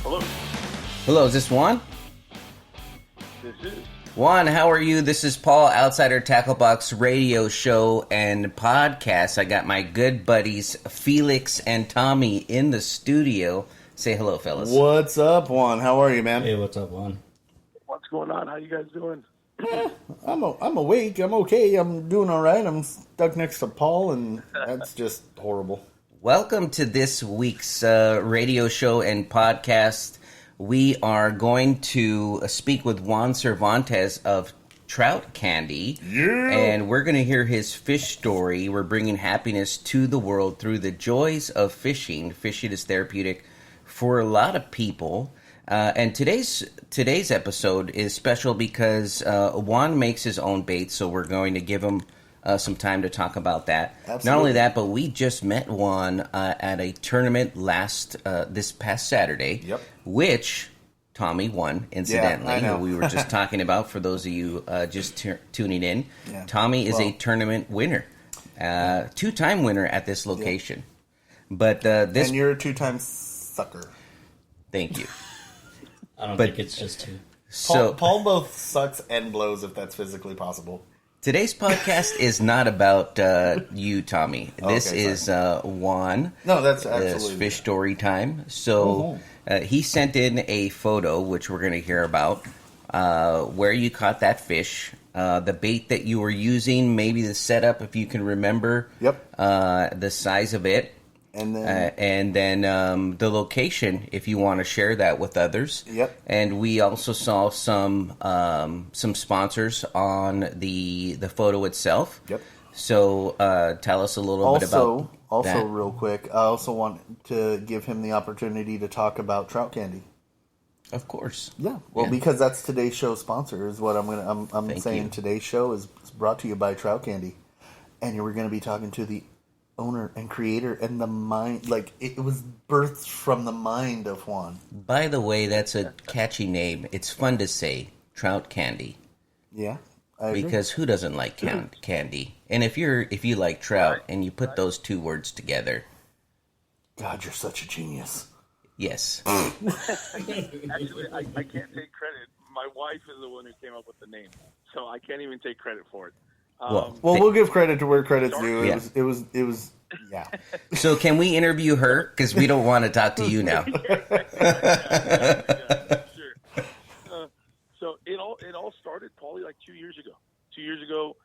Hello. Hello, is this Juan? This is. Juan, how are you? This is Paul, Outsider Tackle Box radio show and podcast. I got my good buddies Felix and Tommy in the studio. Say hello, fellas. What's up, Juan? How are you, man? Hey, what's up, Juan? What's going on? How you guys doing? I'm awake. I'm okay. I'm doing all right. I'm stuck next to Paul, and that's just horrible. Welcome to this week's radio show and podcast. We are going to speak with Juan Cervantes of Trout Candy. Yeah. And we're going to hear his fish story. We're bringing happiness to the world through the joys of fishing. Fishing is therapeutic for a lot of people. And today's episode is special because Juan makes his own bait, so we're going to give him some time to talk about that. Absolutely. Not only that, but we just met Juan at a tournament this past Saturday, Yep. which Tommy won, incidentally. Yeah, I know. We were just talking about, for those of you just tuning in. Yeah. Tommy is a tournament winner, two-time winner at this location. But this, And you're a two-time sucker. thank you. I don't think it's just two. So Paul both sucks and blows if that's physically possible. today's podcast is not about you, Tommy. This Okay, is Juan. No, that's It's absolutely fish story time. So he sent in a photo, which we're going to hear about, where you caught that fish, the bait that you were using, maybe the setup, if you can remember. Yep. The size of it. And then, And then the location, if you want to share that with others. Yep. And we also saw some sponsors on the photo itself. Yep. So tell us a little bit about Also, that. real quick, I also want to give him the opportunity to talk about Trout Candy. Of course. Yeah, well, Yeah. because that's today's show sponsor is what I'm Thank saying. you. Today's show is brought to you by Trout Candy, and you were going to be talking to the owner and creator and the mind. Like it was birthed from the mind of Juan. By the way, that's a catchy name. It's fun to say, Trout Candy, Yeah, I agree. because who doesn't like candy? And if you like trout and you put those two words together, God, you're such a genius. yes. Actually, I can't take credit. My wife is the one who came up with the name, so I can't even take credit for it. Well, Well, we'll give credit to where credit's due. Yeah. It was. Yeah. So can we interview her? Because we don't want to talk to you now. Yeah, sure. So it all started probably like 2 years ago. 2 years ago,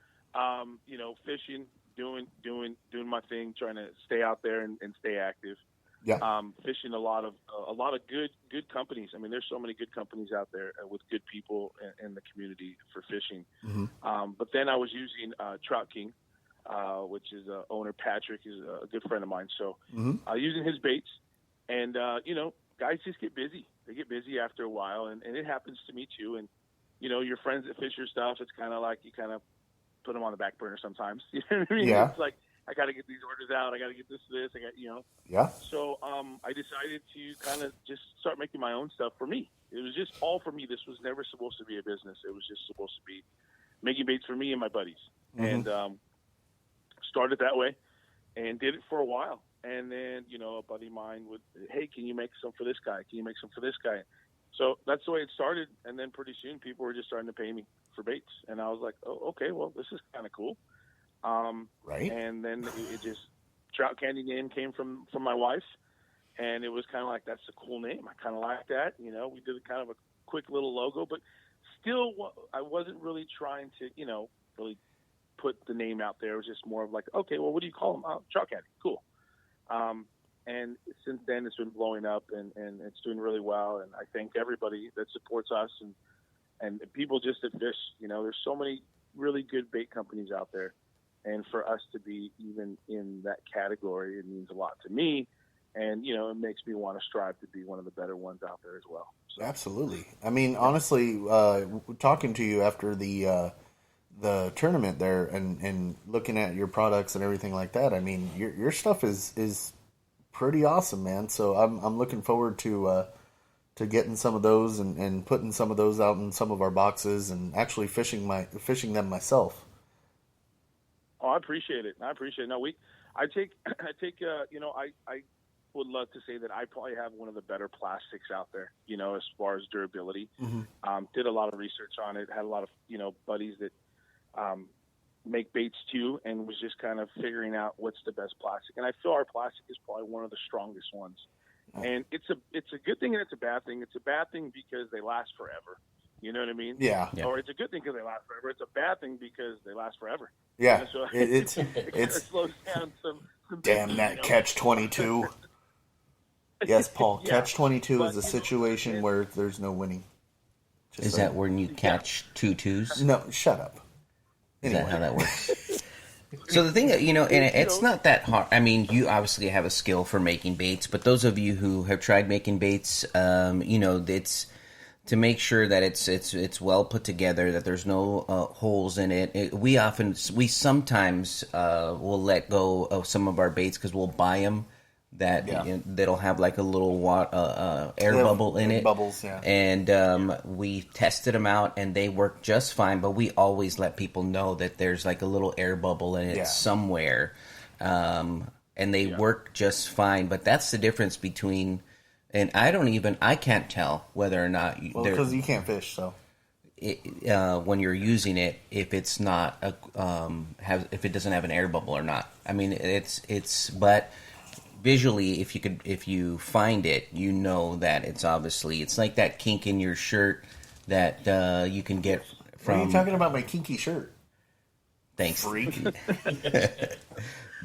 fishing, doing my thing, trying to stay out there and stay active. Yeah. Fishing a lot of good companies. I mean, there's so many good companies out there with good people in the community for fishing. Mm-hmm. But then I was using Trout King, which is owner Patrick is a good friend of mine. So using his baits, and guys just get busy. They get busy after a while, and it happens to me too. And your friends that fish your stuff, it's kind of like you kind of put them on the back burner sometimes. You know what I mean? Yeah. It's like, I got to get these orders out. I got to get this. I got, Yeah. So I decided to kind of just start making my own stuff for me. It was just all for me. This was never supposed to be a business. It was just supposed to be making baits for me and my buddies. And started that way and did it for a while. And then, a buddy of mine would, hey, can you make some for this guy? Can you make some for this guy? So that's the way it started. And then pretty soon people were just starting to pay me for baits. And I was like, oh, okay, well, this is kind of cool. Right. And then it just Trout Candy name came from my wife, and it was kind of like, that's a cool name. I kind of like that. We did kind of a quick little logo, but still, I wasn't really trying to, really put the name out there. It was just more of like, okay, well, what do you call them? Oh, Trout Candy, cool. And since then, it's been blowing up, and it's doing really well. And I thank everybody that supports us and people just that fish. There's so many really good bait companies out there. And for us to be even in that category, it means a lot to me. And, it makes me want to strive to be one of the better ones out there as well. So. Absolutely. I mean, honestly, talking to you after the tournament there and looking at your products and everything like that, I mean, your stuff is pretty awesome, man. So I'm looking forward to getting some of those and putting some of those out in some of our boxes and actually fishing them myself. Oh, I appreciate it. No, I take, would love to say that I probably have one of the better plastics out there, as far as durability. Did a lot of research on it, had a lot of, buddies that make baits too, and was just kind of figuring out what's the best plastic. And I feel our plastic is probably one of the strongest ones. And it's a good thing and it's a bad thing. It's a bad thing because they last forever. You know what I mean? Yeah. Or it's a good thing because they last forever. It's a bad thing because they last forever. Yeah. So It's it slows down some damn that catch-22. Yes, Paul. Yeah. Catch-22 is a situation where there's no winning. Is that when you catch two twos? No, shut up. Is that how that works? So the thing, and it's not that hard. I mean, you obviously have a skill for making baits, but those of you who have tried making baits, it's to make sure that it's well put together, that there's no holes in it. We sometimes will let go of some of our baits because we'll buy them that'll have like a little air bubble in it. Bubbles, yeah. And we tested them out, and they work just fine. But we always let people know that there's like a little air bubble in it somewhere, and they work just fine. But that's the difference between. And I can't tell whether or not because you can't fish, so when you're using it, if it's not if it doesn't have an air bubble or not. I mean, but visually, if you find it, that it's like that kink in your shirt that you can get from. What are you talking about? My kinky shirt? Thanks, freak.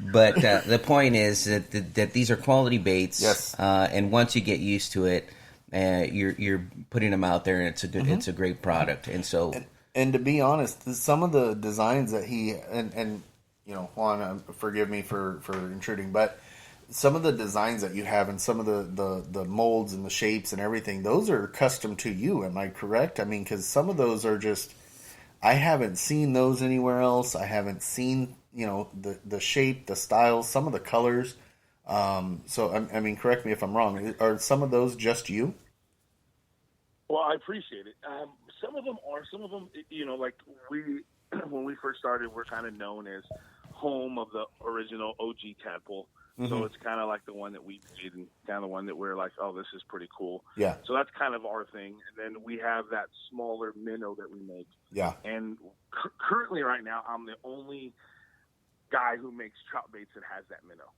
But the point is that these are quality baits. Yes. And once you get used to it, you're putting them out there, and it's a great product. And so, and to be honest, some of the designs that he and Juan, forgive me for intruding, but some of the designs that you have and some of the molds and the shapes and everything, those are custom to you. Am I correct? I mean, because some of those are just, I haven't seen those anywhere else. I haven't seen, the shape, the styles, some of the colors. So, I mean, correct me if I'm wrong. Are some of those just you? Well, I appreciate it. Some of them are. Some of them, like when we first started, we're kind of known as home of the original OG tadpole. So it's kind of like the one that we made and kind of the one that we're like, oh, this is pretty cool. Yeah. So that's kind of our thing. And then we have that smaller minnow that we make. Yeah. And currently right now, I'm the only guy who makes trout baits that has that minnow.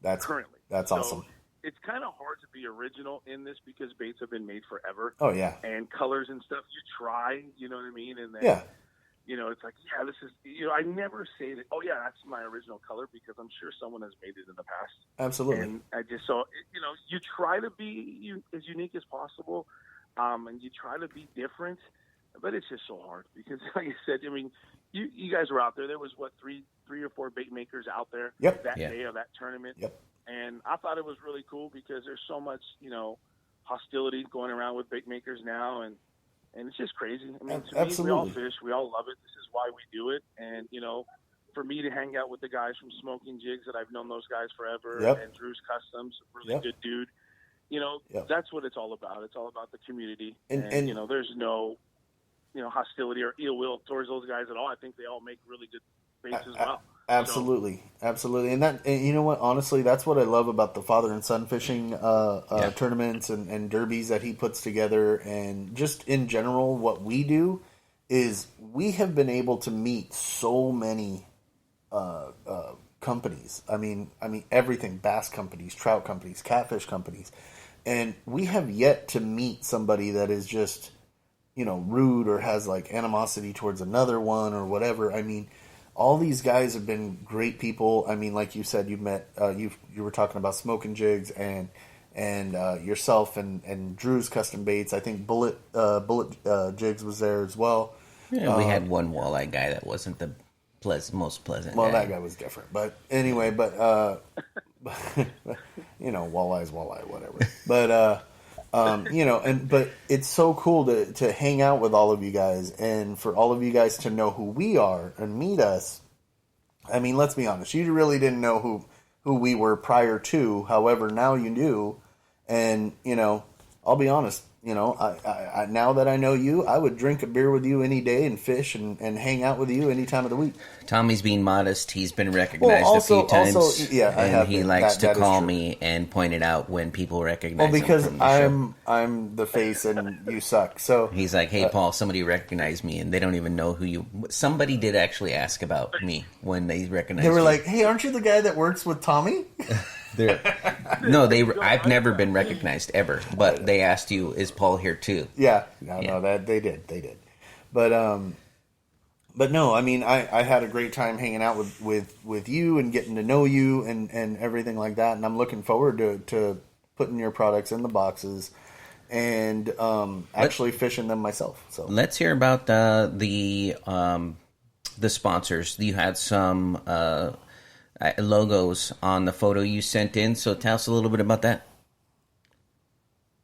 That's awesome. It's kind of hard to be original in this because baits have been made forever. Oh, yeah. And colors and stuff, you try, you know what I mean? And then, it's like, this is, I never say that, oh, yeah, that's my original color because I'm sure someone has made it in the past. Absolutely. And I just, you try to be as unique as possible, and you try to be different, but it's just so hard because, like I said, I mean, you guys were out there. There was, three or four bait makers out there that day of that tournament. Yep. And I thought it was really cool because there's so much, hostility going around with bait makers now, and it's just crazy. I mean, to me, we all fish. We all love it. This is why we do it. And, for me to hang out with the guys from Smoking Jigs that I've known those guys forever, and Drew's Customs, really good dude, that's what it's all about. It's all about the community. And there's no, hostility or ill will towards those guys at all. I think they all make really good baits as well. Absolutely. And you know what? Honestly, that's what I love about the father and son fishing tournaments and derbies that he puts together. And just in general, what we do is we have been able to meet so many companies. I mean everything: bass companies, trout companies, catfish companies, and we have yet to meet somebody that is just rude or has like animosity towards another one or whatever. I mean, all these guys have been great people. I mean, like you said, you met you were talking about Smoking Jigs and yourself and Drew's Custom Baits. I think Bullet Jigs was there as well. Yeah, we had one walleye guy that wasn't the most pleasant. Well, guy. that guy was different, but anyway, walleye's walleye, whatever. But but it's so cool to hang out with all of you guys and for all of you guys to know who we are and meet us. I mean, let's be honest. You really didn't know who we were prior to. However, now you do. And, I'll be honest, now that I know you, I would drink a beer with you any day and fish and hang out with you any time of the week. Tommy's being modest. He's been recognized a few times. And he likes to call me and point it out when people recognize him because from the show. I'm the face and you suck. So he's like, hey, Paul, somebody recognized me, and they don't even know who you... Somebody did actually ask about me when they recognized me. They were like, hey, aren't you the guy that works with Tommy? I've never been recognized ever, but they asked you, is Paul here too? Yeah, no, that they did, but no, I mean, I had a great time hanging out with you and getting to know you and everything like that, and I'm looking forward to putting your products in the boxes and actually fishing them myself. So let's hear about the sponsors. You had some logos on the photo you sent in, so tell us a little bit about that.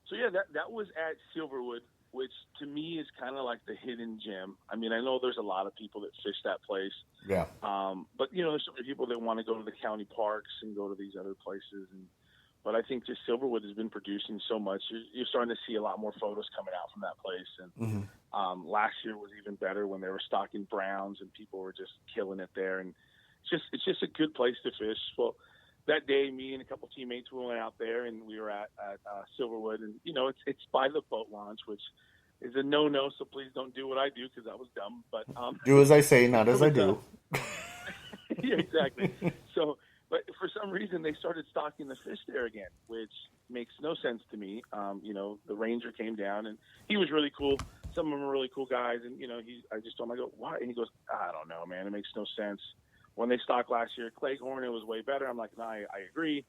So yeah, that was at Silverwood, which to me is kind of like the hidden gem. I mean, I know there's a lot of people that fish that place. Yeah. But there's so many people that want to go to the county parks and go to these other places. But I think just Silverwood has been producing so much. You're starting to see a lot more photos coming out from that place. And last year was even better when they were stocking browns and people were just killing it there. And it's just a good place to fish. Well, that day, me and a couple teammates, we went out there and we were at Silverwood, and it's by the boat launch, which is a no-no. So please don't do what I do because that was dumb. But do as I say, not as I do. Yeah, exactly. So, but for some reason they started stocking the fish there again, which makes no sense to me. The ranger came down and he was really cool. Some of them are really cool guys, and I just told him, I go, why? And he goes, I don't know, man. It makes no sense. When they stocked last year, Cleghorn, it was way better. I'm like, no, I agree.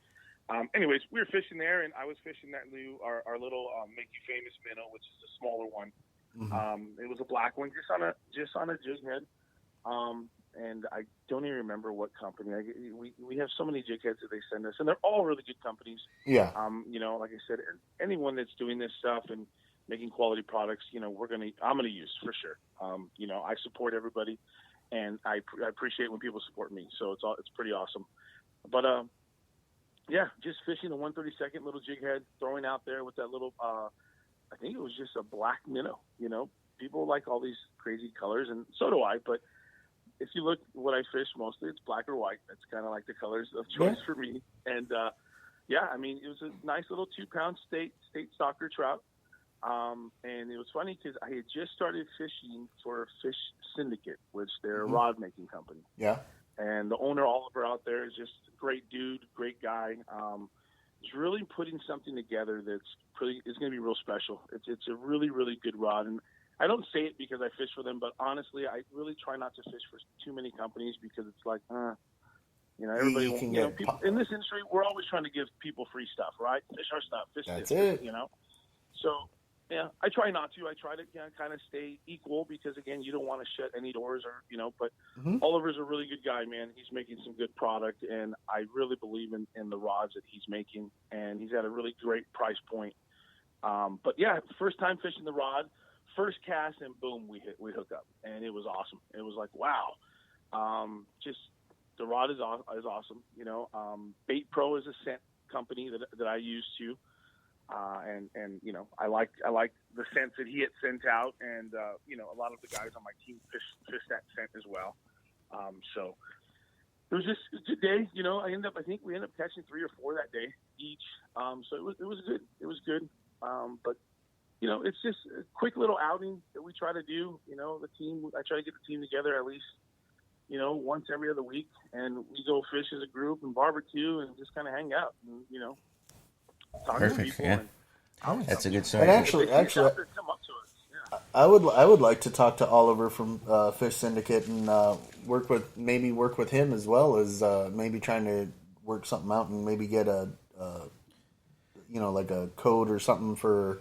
Anyways, we were fishing there, and I was fishing that new, our little Make You Famous minnow, which is a smaller one. It was a black one, just on a jig head. And I don't even remember what company. We have so many jig heads that they send us, and they're all really good companies. Yeah. Like I said, anyone that's doing this stuff and making quality products, I'm gonna use for sure. I support everybody. And I appreciate when people support me, so it's pretty awesome. But just fishing a 132nd little jig head, throwing out there with that little, I think it was just a black minnow. People like all these crazy colors, and so do I. But if you look what I fish mostly, it's black or white. That's kind of like the colors of choice for me. And I mean, it was a nice little 2-pound state stocker trout. And it was funny because I had just started fishing for Fishing Syndicate, which they're a rod making company. Yeah. And the owner, Oliver, out there is just a great dude, great guy. He's really putting something together is going to be real special. It's a really, really good rod. And I don't say it because I fish for them, but honestly, I really try not to fish for too many companies because it's like, everybody, people in this industry, we're always trying to give people free stuff, right? Fish our stuff, fish That's this, it. So, yeah, I try not to. I try to kind of stay equal because, again, you don't want to shut any doors but Oliver's a really good guy, man. He's making some good product, and I really believe in the rods that he's making, and he's at a really great price point. But, yeah, first time fishing the rod, first cast, and boom, we hook up, and it was awesome. It was like, wow. Just the rod is awesome. BaitPro is a scent company that I use too. And I like the scents that he had sent out, and a lot of the guys on my team fish that scent as well. So it was just a good day. I think we ended up catching 3 or 4 that day each. So it was good. It was good. But it's just a quick little outing that we try to do. The team. I try to get the team together at least once every other week, and we go fish as a group and barbecue and just kind of hang out. And, Perfect. Yeah, that's a good story. And actually, come up to us. Yeah. I would like to talk to Oliver from Fish Syndicate and work with him as well as maybe trying to work something out and maybe get a like a code or something for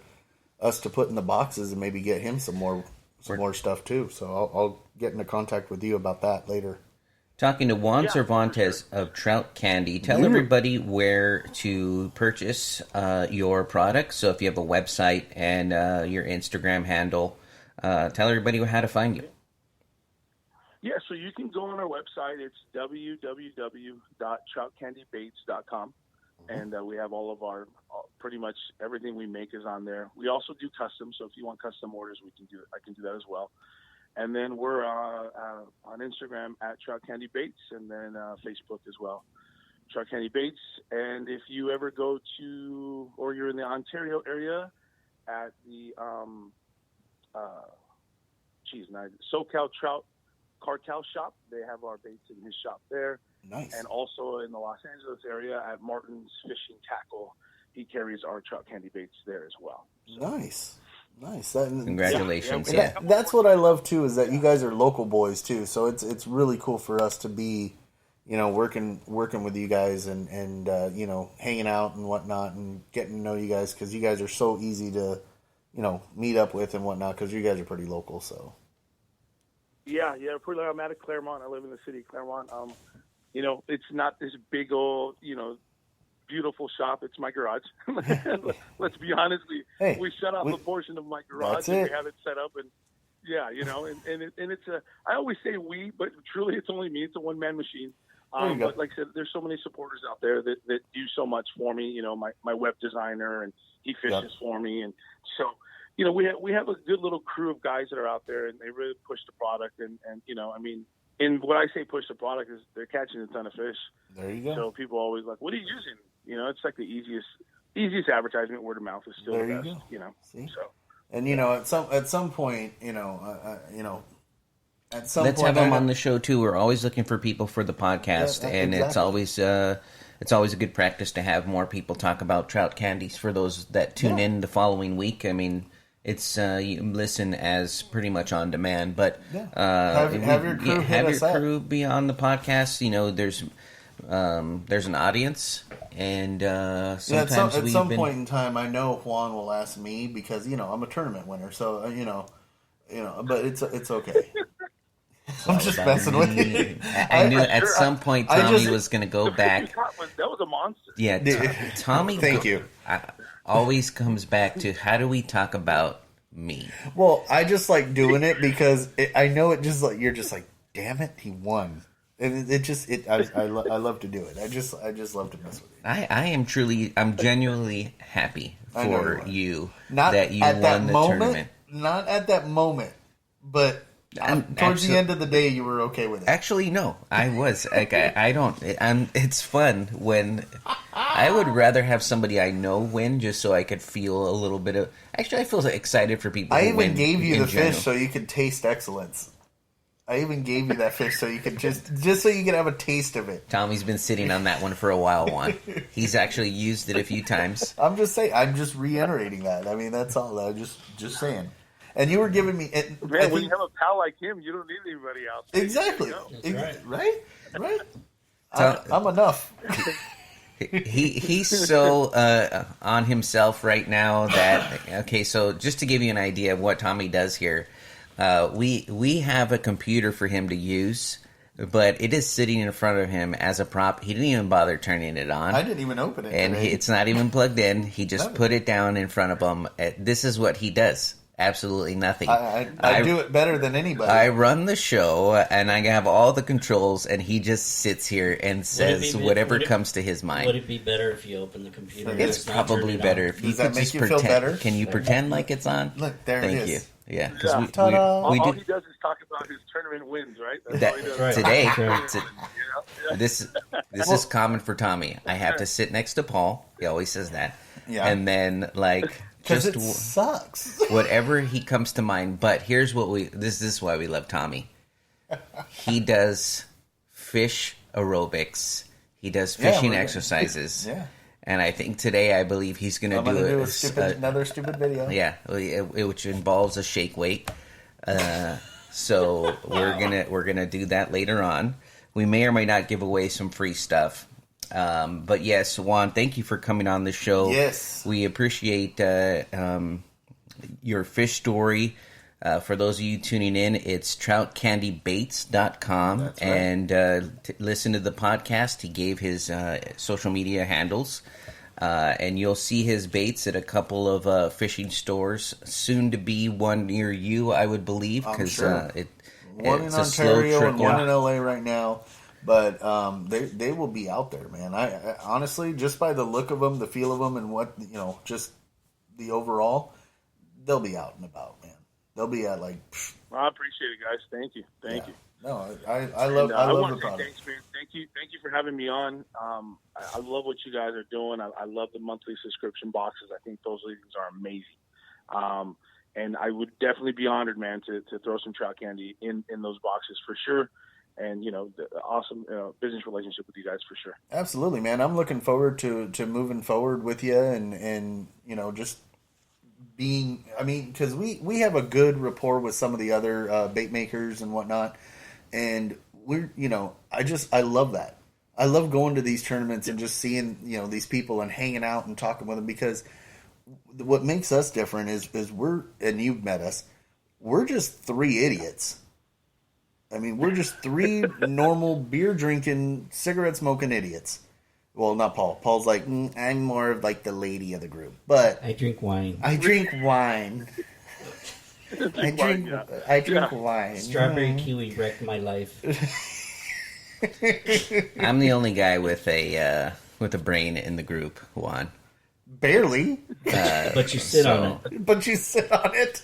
us to put in the boxes and maybe get him some more stuff too. So I'll get into contact with you about that later. Talking to Juan Cervantes of Trout Candy. Tell everybody where to purchase your products. So if you have a website and your Instagram handle, tell everybody how to find you. Yeah, so you can go on our website. It's www.troutcandybaits.com. and we have all of our pretty much everything we make is on there. We also do custom, so if you want custom orders, we can do it. I can do that as well. And then we're on Instagram at Trout Candy Baits, and then Facebook as well, Trout Candy Baits. And if you ever go to, or you're in the Ontario area, at the SoCal Trout Cartel shop, they have our baits in his shop there. Nice. And also in the Los Angeles area at Martin's Fishing Tackle, he carries our Trout Candy Baits there as well. So. Nice. Congratulations. Yeah. That's what I love too, is that you guys are local boys too. So it's really cool for us to be, working with you guys and hanging out and whatnot and getting to know you guys, because you guys are so easy to, meet up with and whatnot, because you guys are pretty local. So. Yeah. Pretty. I'm at Claremont. I live in the city of Claremont. It's not this big old, beautiful shop. It's my garage. Let's be honest. We shut off a portion of my garage and we have it set up, and and it's I always say we, but truly it's only me. It's a one-man machine. But like I said, there's so many supporters out there that do so much for me. My web designer, and he fishes for me, and so we have a good little crew of guys that are out there, and they really push the product, and and when I say push the product, is they're catching a ton of fish. There you go. So people are always like, "What are you using?" It's like the easiest advertisement. Word of mouth is still the best. See? So. And at some point, at some Let's point, have them on the show too. We're always looking for people for the podcast, and exactly. it's always a good practice to have more people talk about trout candies for those that tune in the following week. I mean, it's you listen as pretty much on demand, but have your crew be on the podcast. There's an audience, and sometimes at some point in time, I know Juan will ask me, because I'm a tournament winner, so but it's okay. I'm just messing with you. I knew at some point Tommy was going to go back. That was a monster. Yeah, Tommy. Thank you. Always comes back to, how do we talk about me? Well, I just like doing it because I know it just like, you're just like, damn it, he won. And I love to do it. I just love to mess with you. I'm genuinely happy for you not that you at won that the moment, tournament. Not at that moment, but towards the end of the day, you were okay with it. Actually, no, I was. Like, I don't. It's fun when I would rather have somebody I know win, just so I could feel a little bit of. Actually, I feel excited for people. I who win even gave you the general. fish so you could taste excellence. I even gave you that fish so you could just so you could have a taste of it. Tommy's been sitting on that one for a while, Juan. He's actually used it a few times. I'm just saying. I'm just reiterating that. I mean, that's all. I'm just saying. And you were giving me... Man, when you have a pal like him, you don't need anybody else. Exactly. Right. Right? I'm enough. He's so on himself right now that... Okay, so just to give you an idea of what Tommy does here, we have a computer for him to use, but it is sitting in front of him as a prop. He didn't even bother turning it on. I didn't even open it. And it's not even plugged in. He just put it down in front of him. This is what he does. Absolutely nothing. I do it better than anybody. I run the show, and I have all the controls, and he just sits here and says whatever comes to his mind. Would it be better if you open the computer? It's probably better if you Does that could make just you pretend. feel better? Can you pretend like it's on? Look, there Thank it is. you. Yeah, because all we he do. does is talk about his tournament wins, right? That's all he does. Right. Today, Yeah. this is common for Tommy. I have to sit next to Paul. He always says that. Yeah. And then Because just it sucks. whatever he comes to mind. But here's what this is why we love Tommy. He does fish aerobics. He does fishing exercises. Yeah. And I think today, I believe he's going to do another stupid video. Yeah, which involves a shake weight. So we're gonna do that later on. We may or may not give away some free stuff. But yes, Juan, thank you for coming on the show. Yes. We appreciate your fish story. For those of you tuning in, it's troutcandybaits.com. That's right. And listen to the podcast. He gave his social media handles. And you'll see his baits at a couple of fishing stores. Soon to be one near you, I would believe. Because one in Ontario and one in LA right now. But they will be out there, man. I honestly, just by the look of them, the feel of them, and what just the overall, they'll be out and about, man. They'll be at like. Well, I appreciate it, guys. Thank you. Thank you. No, I love the product. Thanks, man. Thank you for having me on. I love what you guys are doing. I love the monthly subscription boxes. I think those things are amazing. And I would definitely be honored, man, to throw some Trout Candy in those boxes for sure. And the awesome business relationship with you guys for sure. Absolutely, man. I'm looking forward to moving forward with you, and just being. I mean, because we have a good rapport with some of the other bait makers and whatnot, and we're I love that. I love going to these tournaments and just seeing these people and hanging out and talking with them, because what makes us different is we're, and you've met us, we're just three idiots. I mean, we're just three normal beer drinking, cigarette smoking idiots. Well, not Paul. Paul's like, I'm more of like the lady of the group, but I drink wine. I drink wine. I drink wine. Strawberry kiwi wrecked my life. I'm the only guy with a brain in the group, Juan. Barely. But you sit on it. But you sit on it.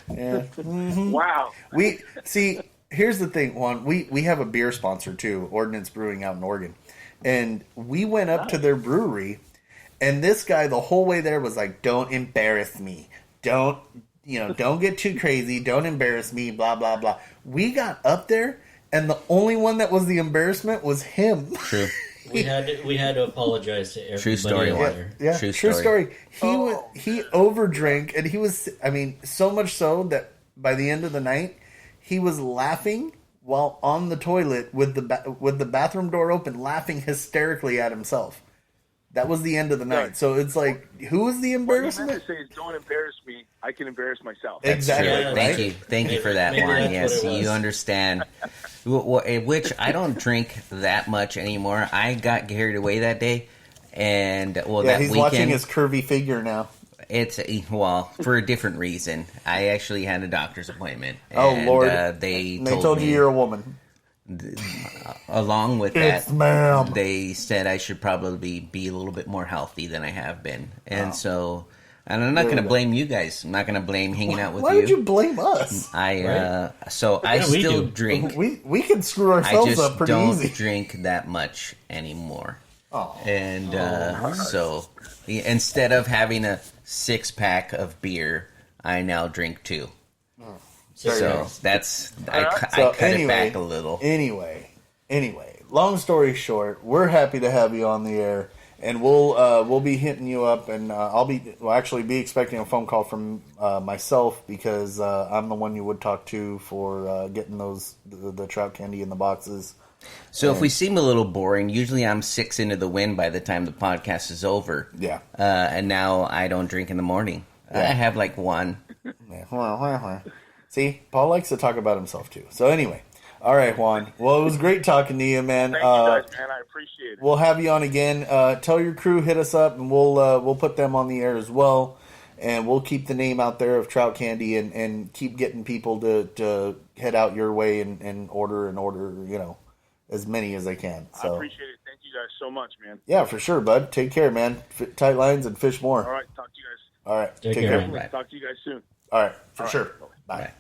Yeah. Mm-hmm. Wow. We see. Here's the thing, Juan. We have a beer sponsor too, Ordnance Brewing out in Oregon, and we went up to their brewery, and this guy the whole way there was like, "Don't embarrass me. Don't get too crazy. Don't embarrass me. Blah blah blah." We got up there, and the only one that was the embarrassment was him. True. We had to apologize to everybody. True story, There. Yeah, True story. He overdrank, and he was. I mean, so much so that by the end of the night, he was laughing while on the toilet with the bathroom door open, laughing hysterically at himself. That was the end of the night. So it's like, who was the embarrassment? What you meant to say is, don't embarrass me. I can embarrass myself. Exactly. Yeah, right? Thank you for that, Maybe Juan. that's Yes, what it was. you understand. Which I don't drink that much anymore. I got carried away that day, and that he's weekend, watching his curvy figure now. It's for a different reason. I actually had a doctor's appointment. Oh, And, Lord! They told you you're a woman. Along with that, Yes, ma'am. they said I should probably be a little bit more healthy than I have been, and so. And I'm not going to blame you guys. I'm not going to blame hanging out with you. Why would you blame us? I What still do? drink. We can screw I ourselves just up pretty don't easy. drink that much anymore. Oh. And so instead of having a 6-pack of beer, I now drink 2. So that's I cut it back a little. Anyway, long story short, we're happy to have you on the air, and we'll be hitting you up, and I'll actually be expecting a phone call from myself, because I'm the one you would talk to for getting the trout candy in the boxes. So if we seem a little boring, usually I'm 6 into the wind by the time the podcast is over. Yeah. And now I don't drink in the morning. Yeah. I have like 1. Yeah. See, Paul likes to talk about himself too. So anyway, all right, Juan. Well, it was great talking to you, man. Thank you guys, man. I appreciate it. We'll have you on again. Tell your crew, hit us up, and we'll put them on the air as well. And we'll keep the name out there of Trout Candy, and keep getting people to head out your way and order, as many as they can. So. I appreciate it. Thank you guys so much, man. Yeah, for sure, bud. Take care, man. Tight lines and fish more. All right. Talk to you guys. All right. Take Take care, care. man. Talk to you guys soon. All right. For All right. sure. Bye. Bye.